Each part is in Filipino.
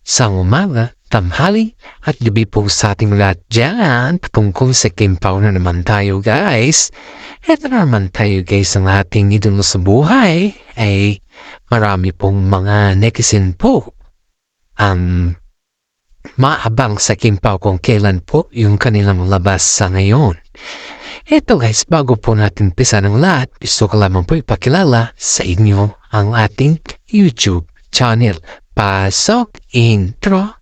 Sa umaga, tanghali, at gabi po sa ating lahat dyan. Tungkol sa Kim Pao na naman tayo guys. Ito na naman tayo guys, ang ating idolo sa buhay ay marami pong mga netizen po ang maabang sa Kim Pao kung kailan po yung kanilang labas sa ngayon. Ito guys, bago po natin pisa ng lahat, gusto ko lamang po ipakilala sa inyo ang ating YouTube channel. Pasok intro.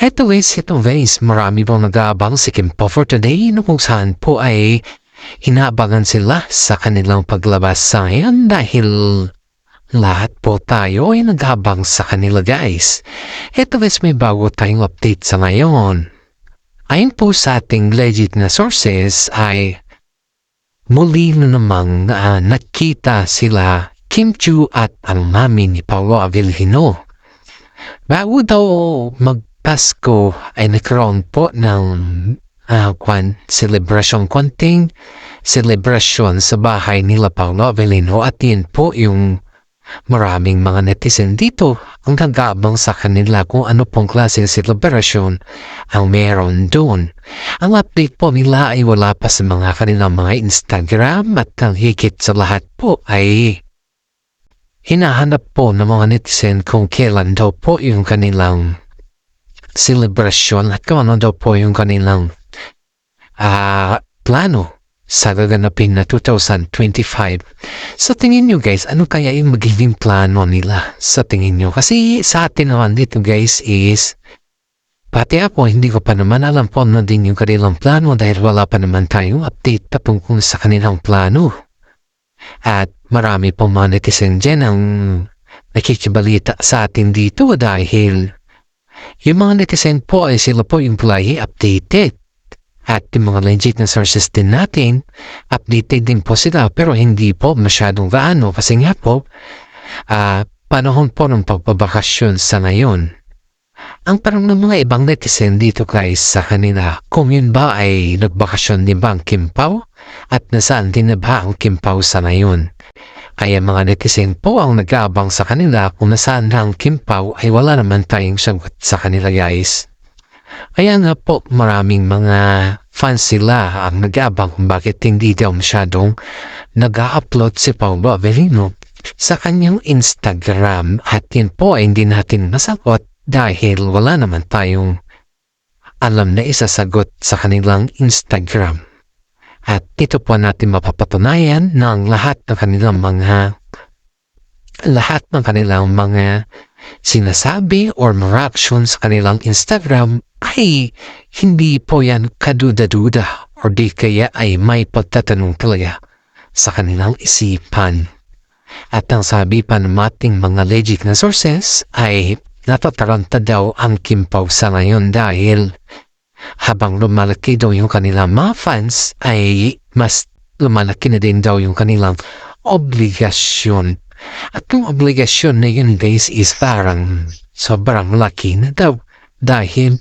Ito guys, marami pong nag-aabang si Kim Pao for today no kung saan po ay hinaabangan sila sa kanilang paglabas sa ngayon dahil lahat po tayo ay nag-aabang sa kanila guys. Ito guys, may bago tayong update sa ngayon. Ayon po sa ating legit na sources ay muli na namang nakita sila Kim Chiu at ang mami ni Paolo Avellino. Bago daw magpasko ay nagkaroon po ng konting celebration sa bahay nila Paolo Avellino at yun po yung maraming mga netizen dito ang nag-aabang sa kanila kung ano pong klase celebration ang meron doon. Ang update po nila ay wala pa sa mga kanilang mga Instagram at ang higit sa lahat po ay hinahanap po ng mga netizen kung kailan daw po yung kanilang celebration at kung ano daw po yung kanilang plano sa gaganapin na 2025. Sa tingin nyo guys, ano kaya yung magiging plano nila sa tingin nyo? Kasi sa atin naman dito guys is, pati ako hindi ko pa naman alam po na din yung kanilang plano dahil wala pa naman tayong update patungkol sa kanilang plano. At marami po mga netizen dyan ang nakikibalita sa atin dito dahil yung mga netizen po ay sila po yung palagi updated. At yung mga legit na sources din natin, updated din po sila pero hindi po masyadong gaano kasi nga po, panahon po ng pagbabakasyon sa ngayon. Ang parang ng mga ibang netizen dito guys sa kanila, kung yun ba ay nagbakasyon din ba ang Kim Pao at nasaan din na ba ang Kim Pao sa ngayon. Kaya mga netizen po ang nag-aabang sa kanila kung nasaan na ang Kim Pao ay wala naman tayong sagot sa kanila guys. Kaya nga po maraming mga fans sila ang nag-aabang kung bakit hindi daw masyadong nag-upload si Paolo Avellino sa kanyang Instagram at yun po ay hindi natin nasagot dahil wala naman tayong alam na isasagot sa kanilang Instagram. At ito po natin mapapatunayan ng lahat ng kanilang mga sinasabi or reaction sa kanilang Instagram ay hindi po yan kaduda-duda or di kaya ay may pagtatanong talaga sa kanilang isipan. At ang sabi pa ng ating mga legit na sources ay natataranta daw ang Kim Pao sa ngayon dahil habang lumalaki daw yung kanilang mga fans ay mas lumalaki na din daw yung kanilang obligasyon. At yung obligasyon na yun guys is parang sobrang laki na daw dahil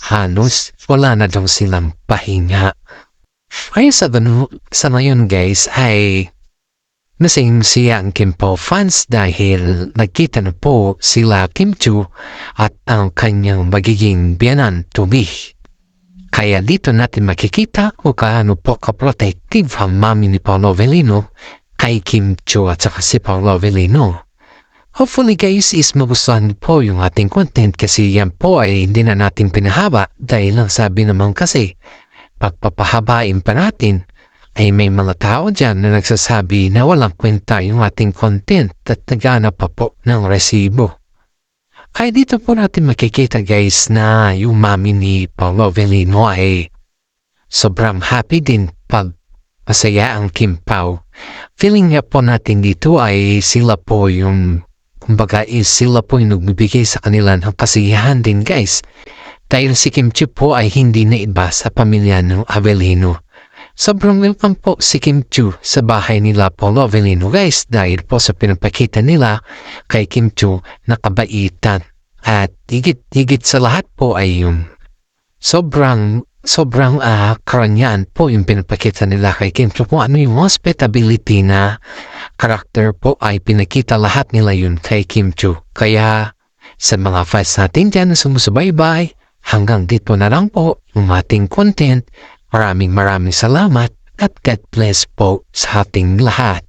halos wala na daw silang pahinga. Kaya sa ngayon guys ay nasing siya ang Kim Pao fans dahil nagkita na po sila Kim Chiu at ang kanyang magiging biyanan tubi. Kaya dito natin makikita kung kaano po ka-protective ang mami ni Paolo Avellino kay Kim Chiu at saka si Paolo Avellino. Hopefully guys is magustuhan po yung ating content kasi yan po ay hindi na natin pinahaba dahil ang sabi naman kasi pagpapahabain pa natin ay may mga tao dyan na nagsasabi na walang kwenta yung ating content at naghanap pa po ng resibo. Kaya dito po natin makikita guys na yung mami ni Paolo Avellino ay sobrang happy din pag masaya ang Kim Pao. Feeling nga po natin dito ay sila po yung sila po yung nagbibigay sa kanila ng kasiyahan din guys. Dahil si Kim Chiu po ay hindi na iba sa pamilya ng Avellino. Sobrang welcome po si Kim Chiu sa bahay nila Paolo Avellino guys dahil po sa pinapakita nila kay Kim Chiu na kabaitan at higit sa lahat po ay yung sobrang sobrang karangyaan po yung pinapakita nila kay Kim Chu po. Ano yung hospitality na karakter po ay pinakita lahat nila yun kay Kim Chu. Kaya sa mga fans natin dyan na sumusubaybay, hanggang dito na lang po yung ating content. Maraming salamat at God bless po sa ating lahat.